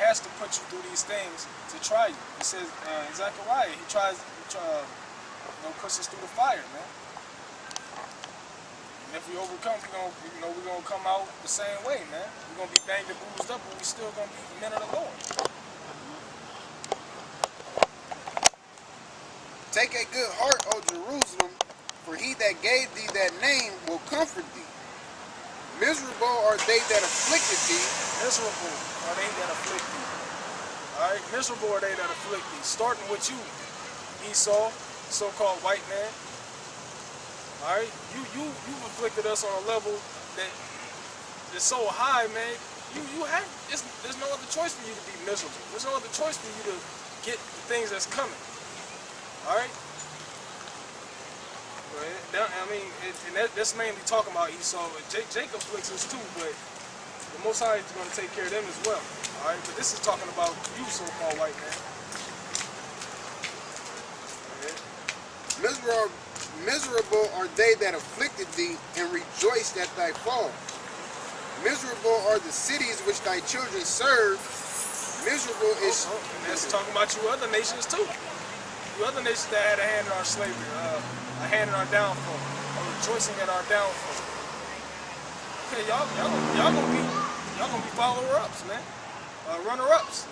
has to put you through these things to try you. It says in Zechariah, he puts us through the fire, man. And if we overcome, we're gonna come out the same way, man. We're gonna be banged and bruised up, but we still gonna be men of the Lord. Take a good heart, O Jerusalem, for he that gave thee that name will comfort thee. Miserable are they that afflicted thee. Miserable are they that afflict thee. Alright? Miserable are they that afflict thee. Starting with you, Esau, so-called white man. Alright? You've afflicted us on a level that is so high, man. There's no other choice for you to be miserable. There's no other choice for you to get the things that's coming. Alright? That's mainly talking about Esau. Jacob afflicts us too, but the Most High is going to take care of them as well. Alright? But this is talking about you, so-called white man. Miserable are they that afflicted thee, and rejoiced at thy fall. Miserable are the cities which thy children serve. Miserable is... and that's talking about you other nations too. You other nations that had a hand in our slavery, a hand in our downfall, or rejoicing at our downfall. Okay, y'all gonna be follower-ups, man. Runner-ups.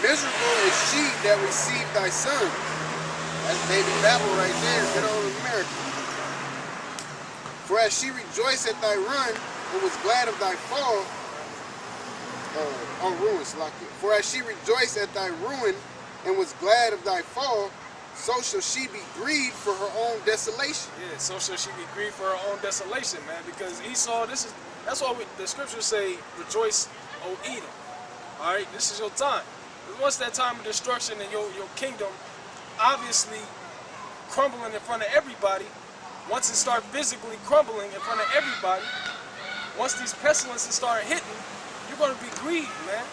Miserable is she that received thy son. That's baby Babel right there. Good old America. For as she rejoiced at thy run, and was glad of thy fall, ruin, Slakia. For as she rejoiced at thy ruin, and was glad of thy fall, so shall she be grieved for her own desolation. Yeah, so shall she be grieved for her own desolation, man. Because Esau, that's why the scriptures say, rejoice, O Edom. Alright, this is your time. Once that time of destruction and your kingdom obviously crumbling in front of everybody, once it starts physically crumbling in front of everybody, once these pestilences start hitting, you're going to be grieved, man.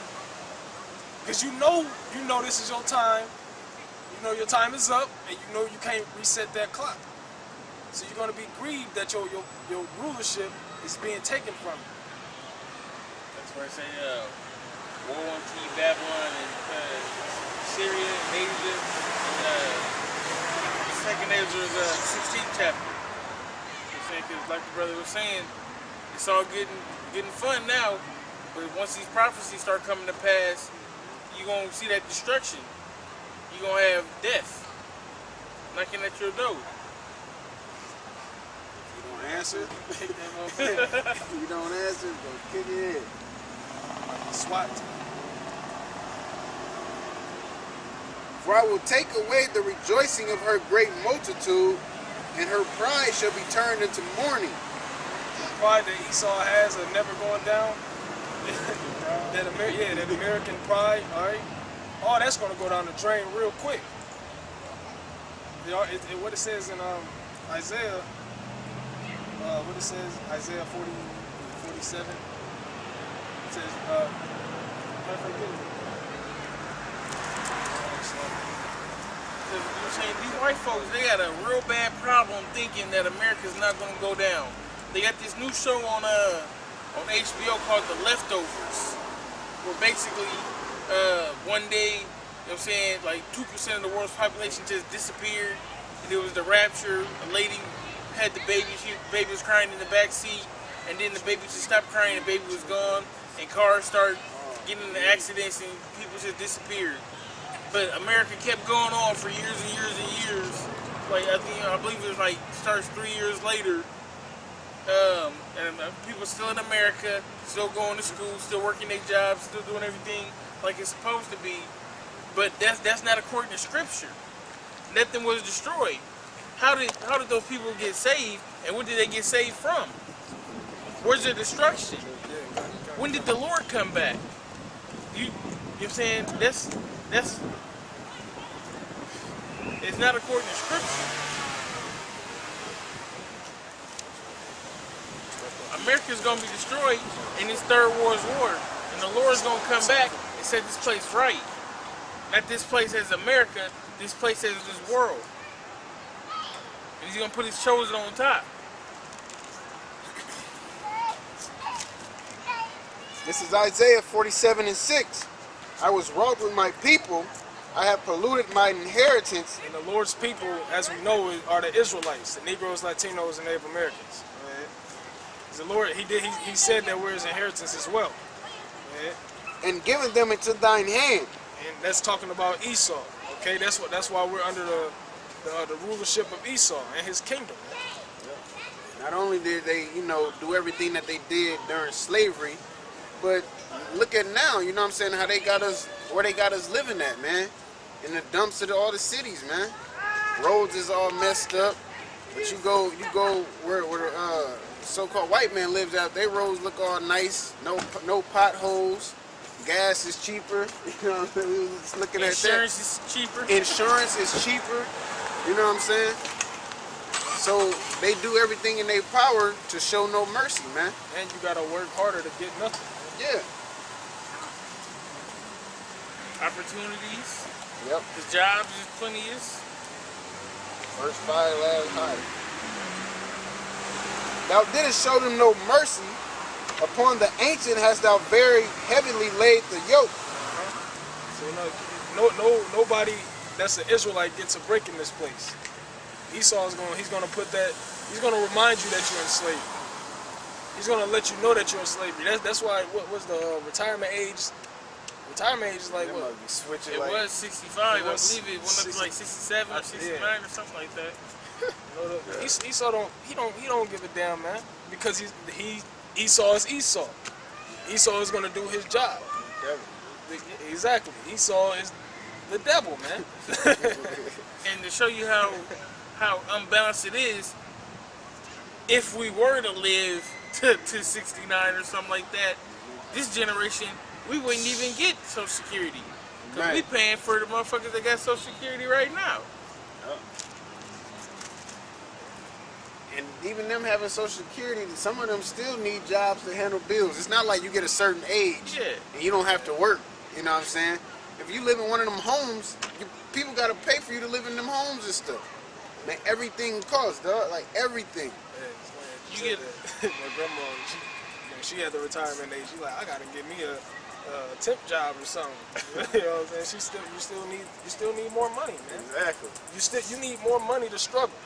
Because you know this is your time. You know your time is up, and you know you can't reset that clock. So you're going to be grieved that your rulership is being taken from you. That's where I say, War on King Babylon and Syria and Asia and Second Ezra's 16th chapter. Because like the brother was saying, it's all getting fun now, but once these prophecies start coming to pass, you're going to see that destruction. You're going to have death knocking at your door. If you don't answer, if you don't answer, go kick your head. SWAT. For I will take away the rejoicing of her great multitude, and her pride shall be turned into mourning. The pride that Esau has of never going down, that American pride, alright? Oh, that's going to go down the drain real quick. What it says in Isaiah, Isaiah 47, it says, Because you're saying these white folks, they got a real bad problem thinking that America's not going to go down. They got this new show on HBO called The Leftovers, where basically one day, you know what I'm saying, like 2% of the world's population just disappeared, and it was the rapture. A lady had the baby, the baby was crying in the back seat, and then the baby just stopped crying, the baby was gone, and cars started getting into accidents, and people just disappeared. But America kept going on for years and years and years. Like I believe it was like starts 3 years later, and people still in America, still going to school, still working their jobs, still doing everything like it's supposed to be. But that's not according to Scripture. Nothing was destroyed. How did those people get saved, and what did they get saved from? Where's the destruction? When did the Lord come back? You know what I'm saying? That's it's not according to Scripture. America's gonna be destroyed in this third world war, and the Lord's gonna come back and set this place right. Not this place as America, this place as this world. And he's gonna put his chosen on top. This is Isaiah 47:6. I was wroth with my people. I have polluted my inheritance. And the Lord's people, as we know, are the Israelites, the Negroes, Latinos, and Native Americans. Right? The Lord, He said that we're His inheritance as well. Right? And given them into thine hand. And that's talking about Esau. Okay, that's why we're under the rulership of Esau and his kingdom. Not only did they, do everything that they did during slavery, but look at now, you know what I'm saying, how they got us, where they got us living at, man. In the dumps of all the cities, man. Roads is all messed up. But you go where so-called white man lives out, their roads look all nice, no potholes. Gas is cheaper, you know what I'm saying? We was looking at that. Insurance is cheaper. Insurance is cheaper, you know what I'm saying? So they do everything in their power to show no mercy, man. And you gotta work harder to get nothing. Yeah. Opportunities. Yep. The jobs is plenteous. First fire, last hire. Thou didst show them no mercy. Upon the ancient hast thou very heavily laid the yoke. So nobody that's an Israelite gets a break in this place. Esau he's gonna put that, he's gonna remind you that you're in slavery. He's gonna let you know that you're in slavery. That's why, what was the retirement age? Retirement age is like what? It was 65, I believe it went up to like 67 or 69 or something like that. Esau don't give a damn, man, because Esau is Esau. Esau is gonna do his job. Exactly. Esau is the devil, man. And to show you how unbalanced it is, if we were to live to 69 or something like that, this generation, we wouldn't even get Social Security. Because we paying for the motherfuckers that got Social Security right now. And even them having Social Security, some of them still need jobs to handle bills. It's not like you get a certain age and you don't have to work. You know what I'm saying? If you live in one of them homes, people got to pay for you to live in them homes and stuff. Man, everything costs, dog. Like everything. You get my grandma. She had the retirement age. She's like, I gotta get me a temp job or something. You know what I'm saying? You still need more money, man. Exactly. You need more money to struggle.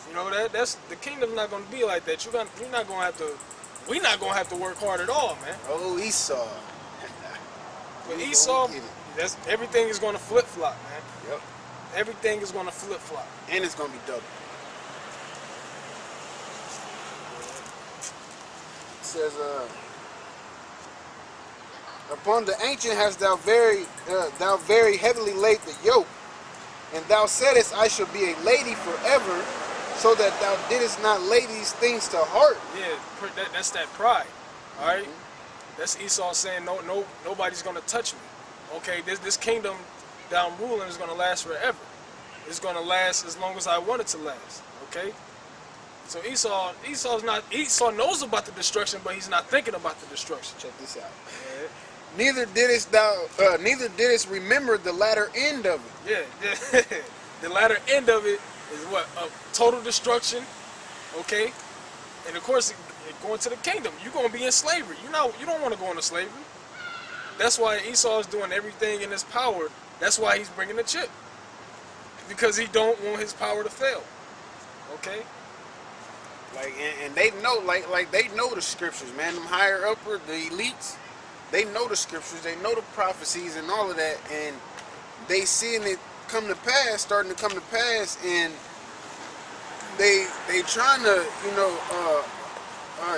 You know that's the kingdom's not gonna be like that. We're not gonna have to work hard at all, man. Oh, Esau. But Esau, everything is gonna flip flop, man. Yep. Everything is gonna flip flop. And it's gonna be double. It says, upon the ancient hast thou very heavily laid the yoke, and thou saidest, I shall be a lady forever, so that thou didst not lay these things to heart. Yeah, that's that pride. All right, that's Esau saying nobody's gonna touch me. Okay, this kingdom that I'm ruling is gonna last forever. It's gonna last as long as I want it to last. Okay. So Esau knows about the destruction, but he's not thinking about the destruction. Check this out. Neither didst remember the latter end of it. Yeah. The latter end of it is what? Total destruction. Okay. And of course, going to the kingdom, you're gonna be in slavery. You don't want to go into slavery. That's why Esau is doing everything in his power. That's why he's bringing the chip, because he don't want his power to fail. Okay. Like, and they know, like they know the scriptures, man. Them higher upper, the elites, they know the scriptures, they know the prophecies and all of that, and they seeing it starting to come to pass, and they trying to,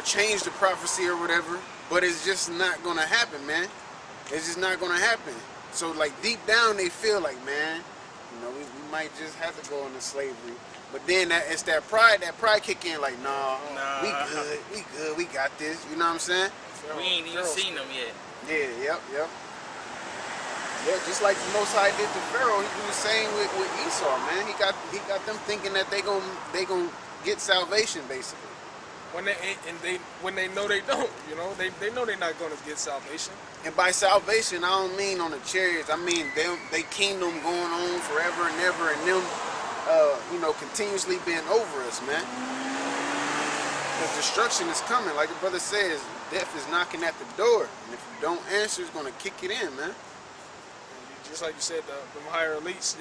change the prophecy or whatever, but it's just not gonna happen, man. It's just not gonna happen. So, like, deep down, they feel like, man, we might just have to go into slavery. But then it's that pride kick in, like, nah, we good, we got this. You know what I'm saying? We ain't even seen them yet. Yeah, yep. Yeah, just like the Most High did to Pharaoh, he do the same with Esau, man. He got them thinking that they gon' get salvation, basically. When they know they don't, they know they're not gonna get salvation. And by salvation, I don't mean on the chariots. I mean they kingdom going on forever and ever, and them, continuously being over us, man. Because destruction is coming. Like the brother says, death is knocking at the door. And if you don't answer, it's going to kick it in, man. Just like you said, the higher elites,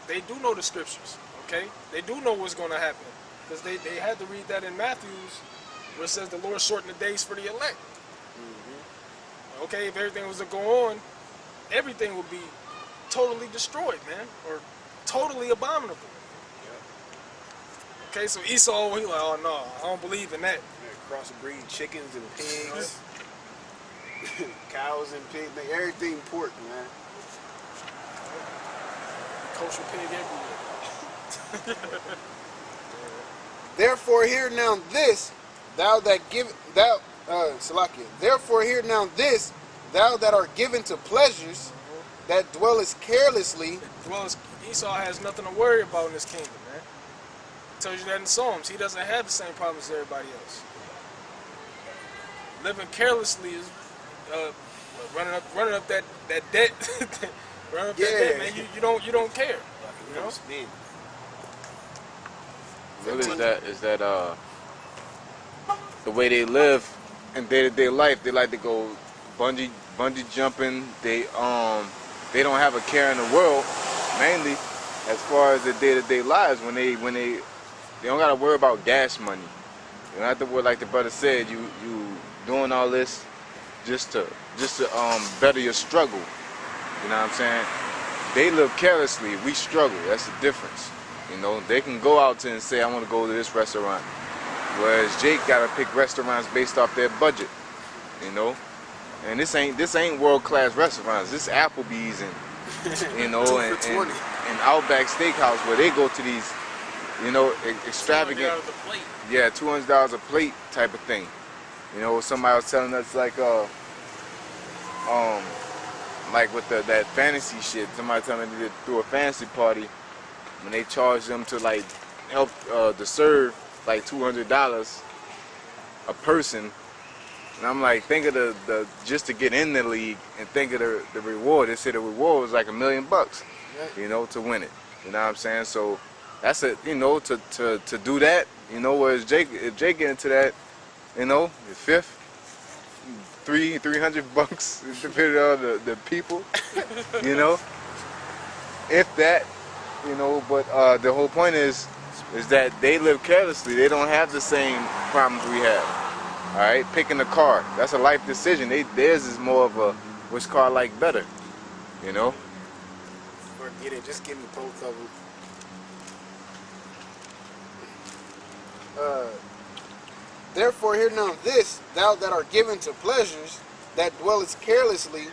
they do know the scriptures, okay? They do know what's going to happen. Because they had to read that in Matthew's, where it says the Lord shortened the days for the elect. Okay, if everything was to go on, everything would be totally destroyed, man. Or totally abominable. Okay, so Esau, he like, oh no, I don't believe in that. Cross-breed chickens and pigs, cows and pigs, everything pork, man. Kosher pig everywhere. Therefore hear now this, Salakia. Therefore hear now this, thou that art given to pleasures, that dwellest carelessly. Esau has nothing to worry about in this kingdom, man. It tells you that in Psalms. He doesn't have the same problems as everybody else. Living carelessly is running up that debt. Running up that debt, man. You don't care. You know? Really, is that the way they live in day-to-day life? They like to go bungee jumping. They don't have a care in the world, mainly as far as their day-to-day lives. When they don't gotta worry about gas money. You don't have to worry, like the brother said, you doing all this just to better your struggle. You know what I'm saying? They live carelessly. We struggle. That's the difference. You know, they can go out and say, I want to go to this restaurant. Whereas Jake got to pick restaurants based off their budget. You know? And this ain't world-class restaurants. This Applebee's and, you know, and Outback Steakhouse, where they go to these, you know, extravagant. $200 a plate. Yeah, $200 a plate type of thing. You know, somebody was telling us like with that fantasy shit. Somebody telling me they threw a fantasy party when they charged them to like help to serve like $200 a person. And I'm like, think of the just to get in the league, and think of the reward. They said the reward was like $1 million, you know, to win it. You know what I'm saying? So that's a, you know, to do that, you know, whereas if Jake get into that, you know, the fifth, $300, depending on the people, you know, if that, you know. But the whole point is that they live carelessly. They don't have the same problems we have. All right, picking a car, that's a life decision. Theirs is more of a which car I like better, you know. Forget it. Just give me both of them. Therefore hear now this, thou that art given to pleasures, that dwellest carelessly,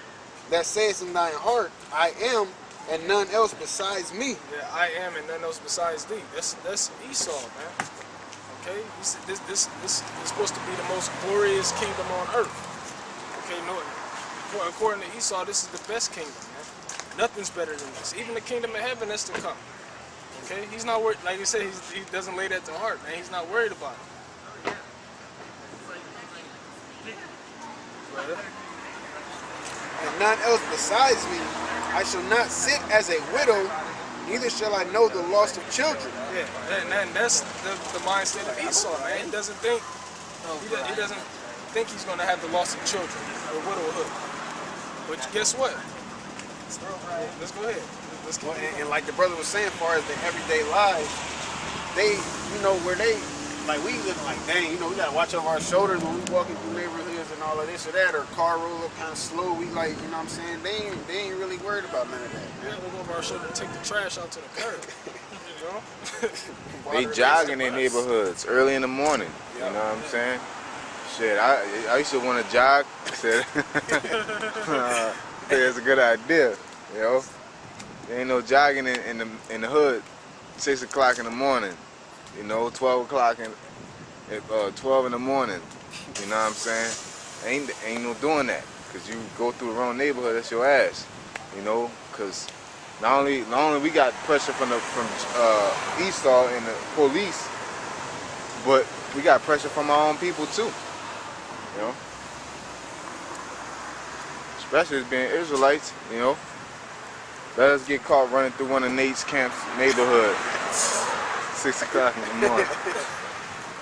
that sayest in thine heart, I am, and none else besides me. Yeah, I am, and none else besides thee. That's Esau, man. Okay, he said this is supposed to be the most glorious kingdom on earth. Okay, no, according to Esau, this is the best kingdom, man. Nothing's better than this. Even the kingdom of heaven that's to come. Okay, he's not worried. Like you said, he doesn't lay that to heart, man. He's not worried about it. And none else besides me. I shall not sit as a widow, neither shall I know the loss of children. Yeah, and that's the mindset of Esau, man. He doesn't think he's going to have the loss of children or widowhood. But guess what? Let's go ahead. Let's go ahead. And like the brother was saying, as far as the everyday lives, they, you know, where they, like we look like, dang, you know, we gotta watch over our shoulders when we walking through neighborhoods and all of this or that, or car roll up kind of slow. We like, you know what I'm saying? They ain't really worried about none of that. We have to go over our shoulder and take the trash out to the curb. You know? They jog in their neighborhoods early in the morning. You know what I'm saying? Shit, I used to want to jog. I said, it's a good idea. You know, there ain't no jogging in the hood. 6 o'clock in the morning. You know, 12 o'clock and 12 in the morning. You know what I'm saying? Ain't no doing that, cause you go through the wrong neighborhood. That's your ass. You know, cause not only we got pressure from Esau and the police, but we got pressure from our own people too. You know, especially as being Israelites. You know, let us get caught running through one of Nate's camp's neighborhood. 6 o'clock in the morning.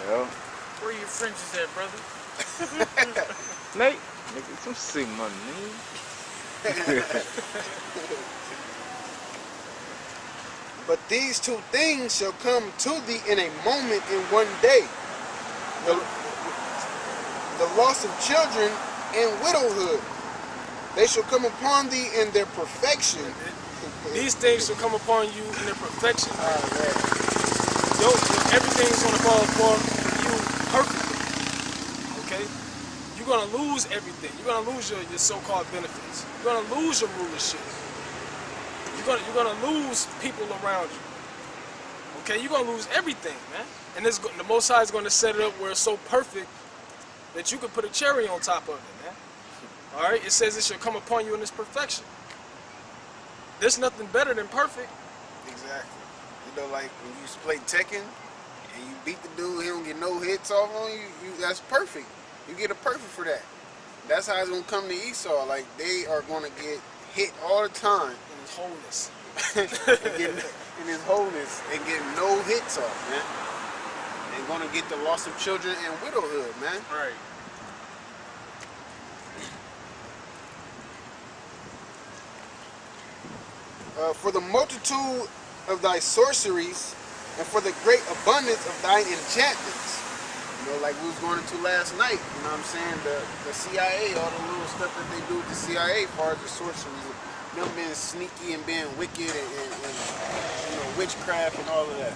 You know? Where your fringes at, brother? Nate, nigga, some sick money, man. But these two things shall come to thee in a moment, in one day. The loss of children and widowhood. They shall come upon thee in their perfection. These things shall come upon you in their perfection. Everything is going to fall upon you perfectly. Okay? You're going to lose everything. You're going to lose your so-called benefits. You're going to lose your rulership. You're going to lose people around you. Okay? You're going to lose everything, man. And the Most High is going to set it up where it's so perfect that you can put a cherry on top of it, man. All right? It says it shall come upon you in its perfection. There's nothing better than perfect. Exactly. You know, like when you play Tekken and you beat the dude, he don't get no hits off on you. That's perfect. You get a perfect for that. That's how it's gonna come to Esau. Like they are gonna get hit all the time In his wholeness. in his wholeness and get no hits off, man. And gonna get the loss of children and widowhood, man. Right. For the multitude of thy sorceries and for the great abundance of thine enchantments. You know, like we was going into last night, you know what I'm saying? The CIA, all the little stuff that they do with the CIA as far as the sorceries, them being sneaky and being wicked and you know, witchcraft and all of that.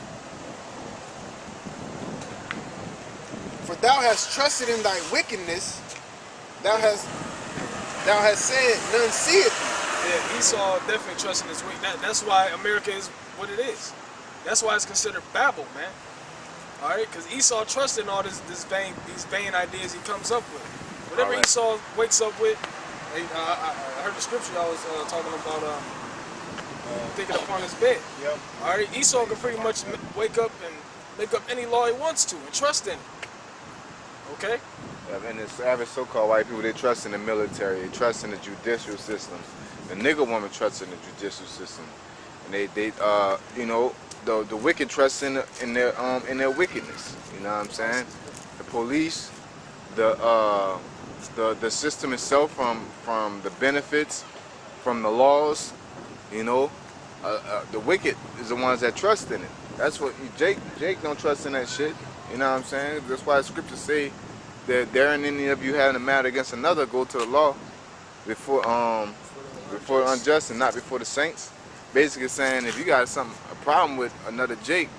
For thou hast trusted in thy wickedness, thou hast said, none seeth thee. Yeah, Esau definitely trusting his way. That's why America is what it is. That's why it's considered Babel, man. All right, because Esau trusted in all these vain ideas he comes up with. Whatever Right. Esau wakes up with, I heard the scripture I was talking about thinking upon his bed. Yep. All right, Esau can pretty much wake up and make up any law he wants to and trust in it. Okay? Yeah, and it's average so-called white people, they trust in the military, they trust in the judicial system. The nigger woman trusts in the judicial system, and they you know, the wicked trust in their wickedness. You know what I'm saying? The police, the system itself, from the benefits, from the laws. You know, the wicked is the ones that trust in it. That's what Jake don't trust in that shit. You know what I'm saying? That's why the scriptures say that there ain't any of you having a matter against another, go to the law before unjust and not before the saints. Basically saying if you got a problem with another Jake,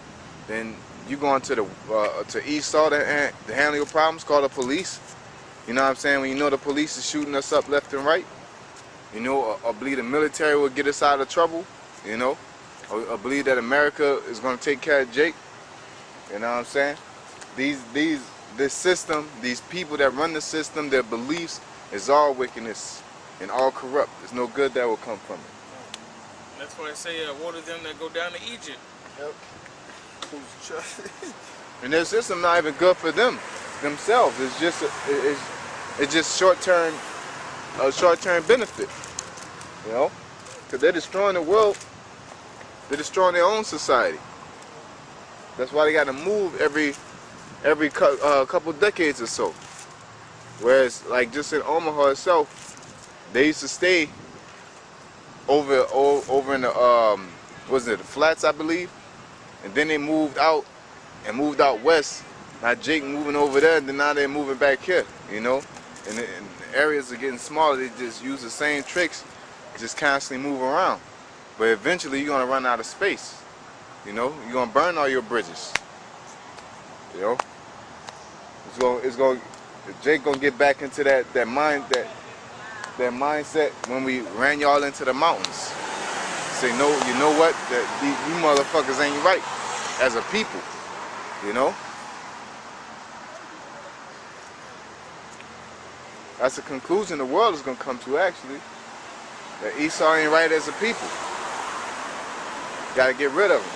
then you going to Esau to handle your problems, call the police. You know what I'm saying? When you know the police is shooting us up left and right, you know, or believe the military will get us out of trouble, you know, or believe that America is going to take care of Jake. You know what I'm saying? This system, these people that run the system, their beliefs is all wickedness and all corrupt. There's no good that will come from it. That's why I say, woe to them that go down to Egypt. Yep. And their system not even good for themselves. It's just short-term benefit. You know, because they're destroying the world. They're destroying their own society. That's why they got to move every couple decades or so. Whereas, like just in Omaha itself, they used to stay over in the the flats, I believe, and then they moved out west. Now Jake moving over there, and then now they're moving back here. You know, and the areas are getting smaller. They just use the same tricks, just constantly move around. But eventually, you're gonna run out of space. You know, you're gonna burn all your bridges. You know, Jake gonna get back into that mindset when we ran y'all into the mountains. Say, no, you know what? You motherfuckers ain't right as a people. You know? That's the conclusion the world is gonna come to, actually. That Esau ain't right as a people. Gotta get rid of him.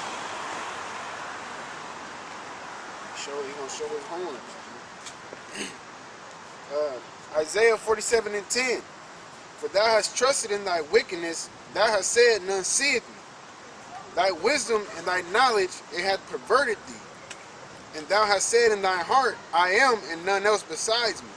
He gonna show his horns. Isaiah 47:10. For thou hast trusted in thy wickedness, thou hast said, none seeth me. Thy wisdom and thy knowledge, it hath perverted thee. And thou hast said in thy heart, I am, and none else besides me.